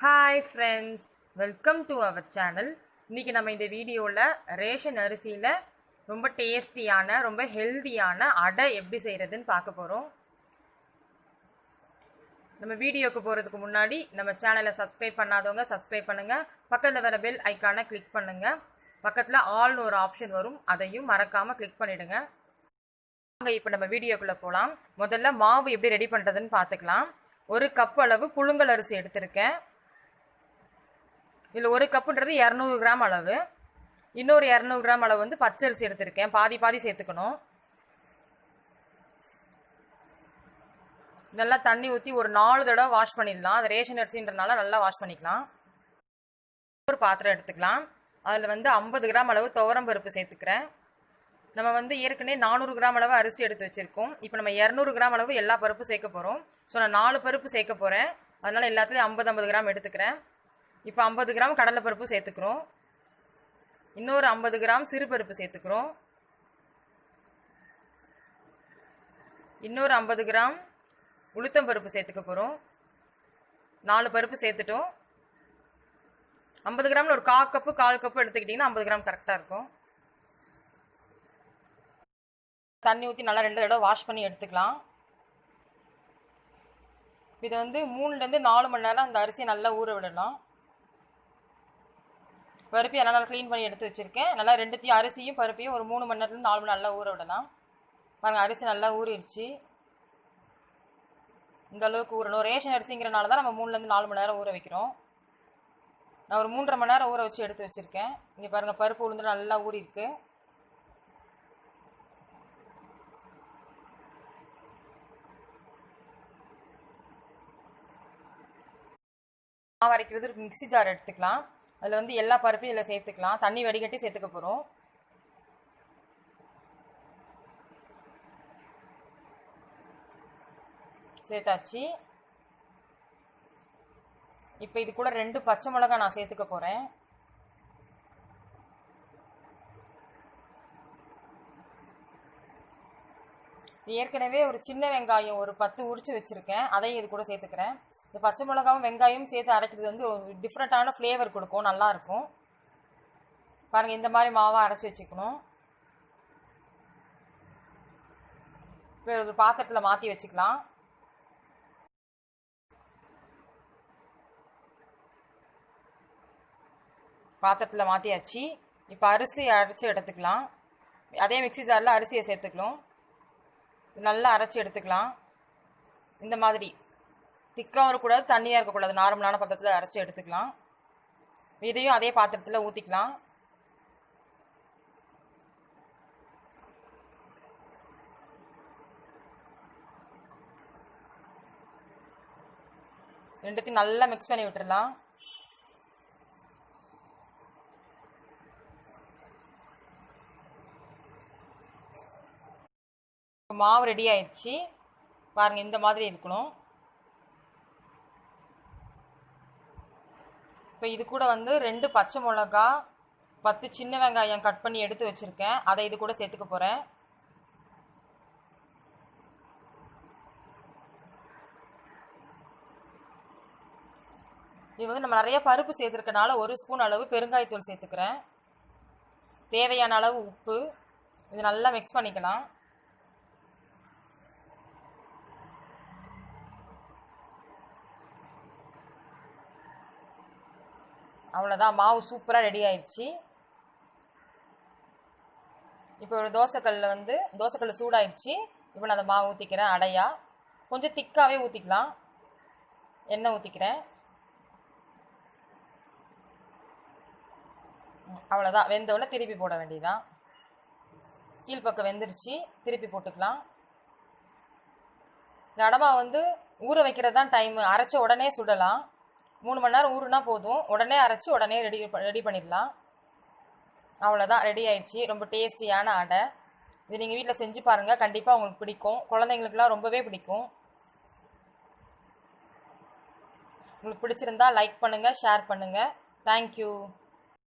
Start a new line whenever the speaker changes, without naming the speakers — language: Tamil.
Hi friends, welcome to our channel. இன்றைக்கி நம்ம இந்த வீடியோவில் ரேஷன் அரிசியில் ரொம்ப டேஸ்டியான ரொம்ப ஹெல்தியான அடை எப்படி செய்கிறதுன்னு பார்க்க போகிறோம். நம்ம வீடியோக்கு போகிறதுக்கு முன்னாடி நம்ம சேனலை சப்ஸ்கிரைப் பண்ணாதவங்க சப்ஸ்கிரைப் பண்ணுங்கள். பக்கத்தில் வர பெல் ஐக்கானை கிளிக் பண்ணுங்கள். பக்கத்தில் ஆல்னு ஒரு ஆப்ஷன் வரும், அதையும் மறக்காமல் கிளிக் பண்ணிவிடுங்க. இப்போ நம்ம வீடியோக்குள்ளே போகலாம். முதல்ல மாவு எப்படி ரெடி பண்ணுறதுன்னு பார்த்துக்கலாம். ஒரு கப் அளவு புழுங்கல் அரிசி எடுத்திருக்கேன். இதில் ஒரு கப்புன்றது 200 கிராம் அளவு. இன்னொரு 200 கிராம் அளவு வந்து பச்சரிசி எடுத்திருக்கேன். பாதி பாதி சேர்த்துக்கணும். நல்லா தண்ணி ஊற்றி ஒரு 4 தடவை வாஷ் பண்ணிடலாம். அது ரேஷன் அரிசின்றனால நல்லா வாஷ் பண்ணிக்கலாம். ஒரு பாத்திரம் எடுத்துக்கலாம். அதில் வந்து 50 கிராம் அளவு துவரம் பருப்பு சேர்த்துக்கிறேன். நம்ம வந்து ஏற்கனவே 400 கிராம் அளவு அரிசி எடுத்து வச்சுருக்கோம். இப்போ நம்ம 200 கிராம் அளவு எல்லா பருப்பும் சேர்க்க போகிறோம். ஸோ நான் 4 பருப்பு சேர்க்க போகிறேன். அதனால் எல்லாத்துலேயும் 50 கிராம் எடுத்துக்கிறேன். இப்போ 50 கிராம் கடலைப்பருப்பு சேர்த்துக்கிறோம். இன்னொரு 50 கிராம் சிறுபருப்பு சேர்த்துக்கிறோம். இன்னொரு 50 கிராம் உளுத்தம்பருப்பு சேர்த்துக்க போகிறோம். 4 பருப்பு சேர்த்துட்டோம். 50 கிராமில் ஒரு 1/4 கப்பு 1/4 கப்பு எடுத்துக்கிட்டிங்கன்னா 50 கிராம் கரெக்டாக இருக்கும். தண்ணி ஊற்றி நல்லா 2 தடவை வாஷ் பண்ணி எடுத்துக்கலாம். இதை வந்து 3லேருந்து 4 மணி நேரம் அந்த அரிசியை நல்லா ஊற விடலாம். பருப்பையும் நல்லா க்ளீன் பண்ணி எடுத்து வச்சுருக்கேன். நல்லா ரெண்டுத்தையும் அரிசியும் பருப்பையும் ஒரு 3 மணி நேரத்துலேருந்து 4 மணி நல்லா ஊற விடலாம். பாருங்கள், அரிசி நல்லா ஊறிடுச்சு. இந்த அளவுக்கு ஊறணும். ரேஷன் அரிசிங்கிறனால தான் நம்ம 3லேருந்து 4 மணி நேரம் ஊற வைக்கிறோம். நான் ஒரு 3.5 மணி நேரம் ஊற வச்சு எடுத்து வச்சுருக்கேன். இங்கே பாருங்கள், பருப்பு உளுந்து நல்லா ஊறிருக்கு. மாவு அரைக்கிறது ஒரு மிக்ஸி ஜார் எடுத்துக்கலாம். அதில் வந்து எல்லா பருப்பையும் இதில் சேர்த்துக்கலாம். தண்ணி வடிகட்டி சேர்த்துக்க போகிறோம். சேர்த்தாச்சு. இப்போ இது கூட 2 பச்சை மிளகாய் நான் சேர்த்துக்க போகிறேன். ஏற்கனவே ஒரு சின்ன வெங்காயம் ஒரு 10 உரிச்சு வச்சுருக்கேன். அதையும் இது கூட சேர்த்துக்கிறேன். இந்த பச்சை மிளகாவும் வெங்காயமும் சேர்த்து அரைக்கிறது வந்து ஒரு டிஃப்ரெண்ட்டான ஃப்ளேவர் கொடுக்கும், நல்லாயிருக்கும். பாருங்கள், இந்த மாதிரி மாவாக அரைச்சி வச்சுக்கணும். இப்போ ஒரு பாத்திரத்தில் மாற்றி வச்சுக்கலாம். பாத்திரத்தில் மாற்றியாச்சு. இப்போ அரிசி அரைச்சி எடுத்துக்கலாம். அதே மிக்ஸி ஜாரில் அரிசியை சேர்த்துக்கலாம். நல்லா அரைச்சி எடுத்துக்கலாம். இந்த மாதிரி திக்காகவும் இருக்கக்கூடாது, தண்ணியாக இருக்கக்கூடாது, நார்மலான பதத்தில் அரைச்சி எடுத்துக்கலாம். இதையும் அதே பாத்திரத்தில் ஊற்றிக்கலாம். ரெண்டுத்தையும் நல்லா மிக்ஸ் பண்ணி விட்டுடலாம். மாவு ரெடி ஆயிடுச்சு. பாருங்கள், இந்த மாதிரி இருக்கணும். இப்போ இது கூட வந்து 2 பச்சை மிளகா 10 சின்ன வெங்காயம் கட் பண்ணி எடுத்து வச்சுருக்கேன். அதை இது கூட சேர்த்துக்க போகிறேன். இது வந்து நம்ம நிறைய பருப்பு சேர்த்துருக்கனால 1 ஸ்பூன் அளவு பெருங்காயத்தூள் சேர்த்துக்கிறேன். தேவையான அளவு உப்பு. இது நல்லா மிக்ஸ் பண்ணிக்கலாம். அவ்வளோதான், மாவு சூப்பராக ரெடி ஆயிடுச்சு. இப்போ ஒரு தோசைக்கல் சூடாயிடுச்சு. இப்போ நான் அந்த மாவு ஊற்றிக்கிறேன். அடையா கொஞ்சம் திக்காகவே ஊற்றிக்கலாம். எண்ணெய் ஊற்றிக்கிறேன். அவ்வளோதான், வெந்தோடனே திருப்பி போட வேண்டியதான். கீழ்ப்பக்கம் வெந்துருச்சு, திருப்பி போட்டுக்கலாம். இந்த அடை வந்து ஊற வைக்கிறது தான் டைமு. அரைச்ச உடனே சுடலாம். 3 மணி நேரம் ஊறுனா போதும். உடனே அரைச்சி உடனே ரெடி பண்ணிடலாம். அவ்வளோதான், ரெடி ஆயிடுச்சு. ரொம்ப டேஸ்டியான அடை. இது நீங்கள் வீட்டில் செஞ்சு பாருங்கள், கண்டிப்பாக உங்களுக்கு பிடிக்கும். குழந்தைங்களுக்குலாம் ரொம்பவே பிடிக்கும். உங்களுக்கு பிடிச்சிருந்தா லைக் பண்ணுங்கள், ஷேர் பண்ணுங்கள். தேங்க்யூ.